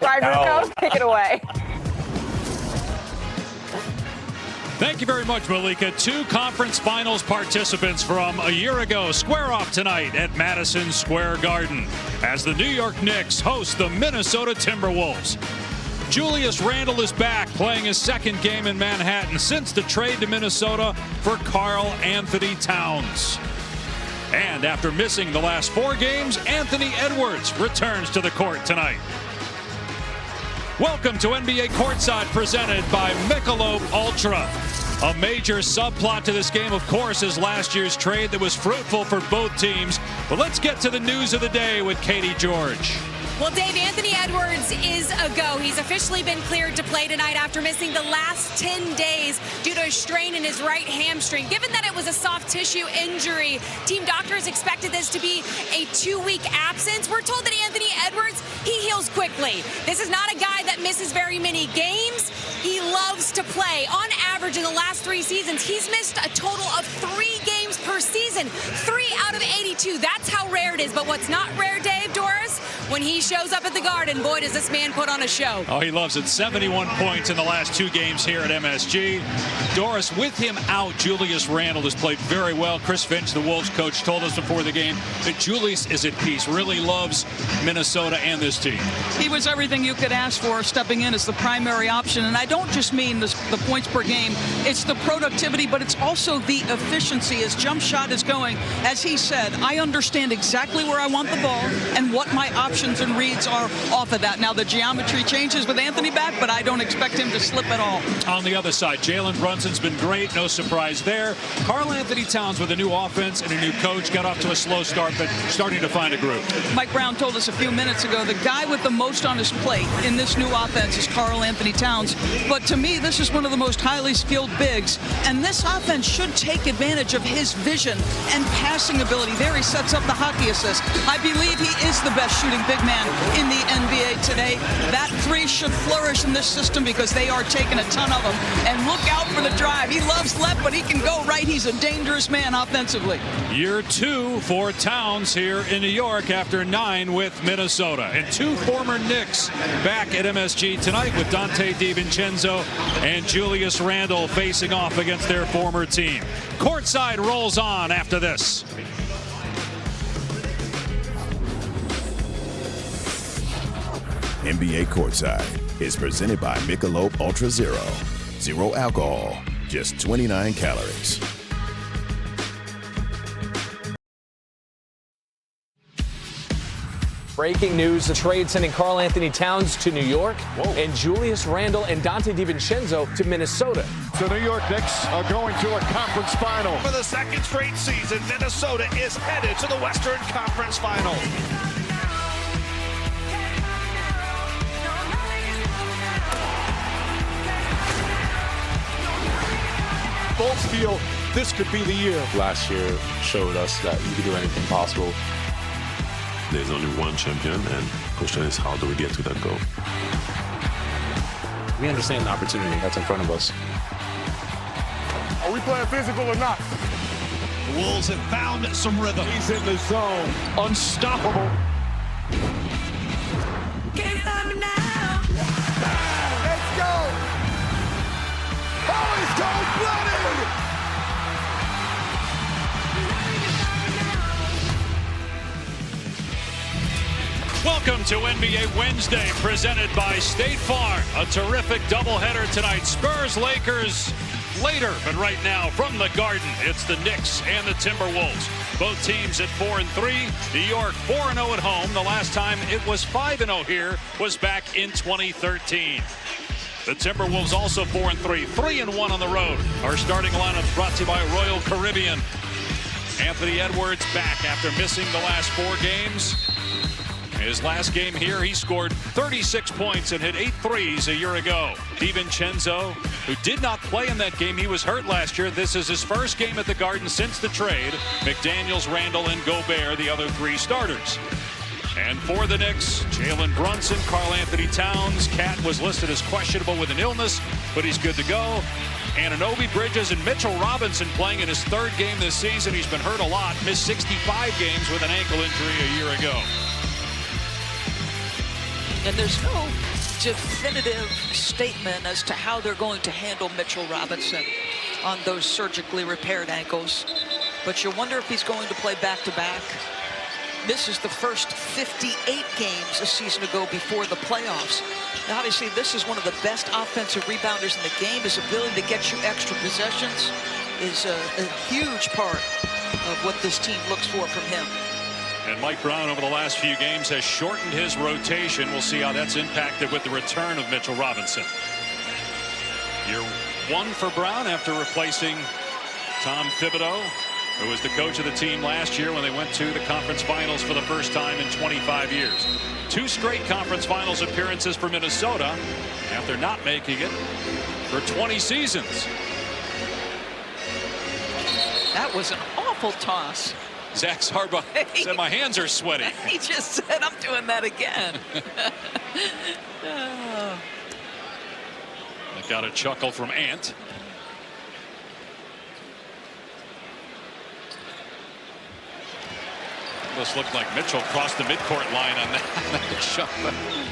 Ryan Rucco, take it away. Thank you very much, Malika. 2 conference finals participants from a year ago square off tonight at Madison Square Garden as the New York Knicks host the Minnesota Timberwolves. Julius Randle is back, playing his second game in Manhattan since the trade to Minnesota for Karl Anthony Towns. And after missing the last 4 games, Anthony Edwards returns to the court tonight. Welcome to NBA Courtside, presented by Michelob Ultra. A major subplot to this game, of course, is last year's trade that was fruitful for both teams. But let's get to the news of the day with Katie George. Well, Dave, Anthony Edwards is a go. He's officially been cleared to play tonight after missing the last 10 days due to a strain in his right hamstring. Given that it was a soft tissue injury, team doctors expected this to be a 2-week absence. We're told that Anthony Edwards, he heals quickly. This is not a guy that misses very many games. He loves to play. On average, in the last 3 seasons, he's missed a total of 3 games per season. 3 out of 82. That's how rare it is. But what's not rare, Dave, Doris, when he shows up at the Garden, boy, does this man put on a show. Oh, he loves it. 71 points in the last 2 games here at MSG. Doris, with him out, Julius Randle has played very well. Chris Finch, the Wolves coach, told us before the game that Julius is at peace, really loves Minnesota and this team. He was everything you could ask for, stepping in as the primary option. And I don't just mean the points per game. It's the productivity, but it's also the efficiency. His jump shot is going. As he said, I understand exactly where I want the ball and what my options and reads are off of that. Now, the geometry changes with Anthony back, but I don't expect him to slip at all. On the other side, Jalen Brunson's been great. No surprise there. Karl Anthony Towns, with a new offense and a new coach, got off to a slow start, but starting to find a groove. Mike Brown told us a few minutes ago, the guy with the most on his plate in this new offense is Karl Anthony Towns. But to me, this is one of the most highly skilled bigs, and this offense should take advantage of his vision and passing ability. There he sets up the hockey assist. I believe he is the best shooting big man in the NBA today. That 3 should flourish in this system because they are taking a ton of them. And look out for the drive. He loves left, but he can go right. He's a dangerous man offensively. Year 2 for Towns here in New York after 9 with Minnesota. And 2 former Knicks back at MSG tonight with Dante DiVincenzo and Julius Randle facing off against their former team. Courtside rolls on after this. NBA Courtside is presented by Michelob Ultra Zero. Zero alcohol, just 29 calories. Breaking news, the trade sending Karl Anthony Towns to New York and Julius Randle and Dante DiVincenzo to Minnesota. The New York Knicks are going to a conference final. For the 2nd straight season, Minnesota is headed to the Western Conference Final. Both feel this could be the year. Last year showed us that you can do anything possible. There's only one champion, and the question is, how do we get to that goal? We understand the opportunity that's in front of us. Are we playing physical or not? The Wolves have found some rhythm. He's in the zone. Unstoppable. Can't stop me now. Let's go. Oh, he's cold-blooded. Welcome to NBA Wednesday, presented by State Farm. A terrific doubleheader tonight. Spurs, Lakers later, but right now from the Garden, it's the Knicks and the Timberwolves. Both teams at 4-3. New York 4-0 at home. The last time it was 5-0 here was back in 2013. The Timberwolves also 4-3, 3-1 on the road. Our starting lineup brought to you by Royal Caribbean. Anthony Edwards back after missing the last 4 games. His last game here, he scored 36 points and hit 8 threes a year ago. DiVincenzo, who did not play in that game, he was hurt last year. This is his first game at the Garden since the trade. McDaniels, Randle, and Gobert, the other 3 starters. And for the Knicks, Jalen Brunson, Karl Anthony Towns. Cat was listed as questionable with an illness, but he's good to go. Anunoby, Bridges, and Mitchell Robinson playing in his 3rd game this season. He's been hurt a lot, missed 65 games with an ankle injury a year ago. And there's no definitive statement as to how they're going to handle Mitchell Robinson on those surgically repaired ankles. But you wonder if he's going to play back-to-back. This is the first 58 games a season ago before the playoffs. Now, obviously, this is one of the best offensive rebounders in the game. His ability to get you extra possessions is a huge part of what this team looks for from him. And Mike Brown over the last few games has shortened his rotation. We'll see how that's impacted with the return of Mitchell Robinson. Year one for Brown after replacing Tom Thibodeau, who was the coach of the team last year when they went to the conference finals for the first time in 25 years. 2 straight conference finals appearances for Minnesota after not making it for 20 seasons. That was an awful toss. Zach Zarba said, my hands are sweaty. He just said, I'm doing that again. Oh. I got a chuckle from Ant. Almost looked like Mitchell crossed the midcourt line on that shot.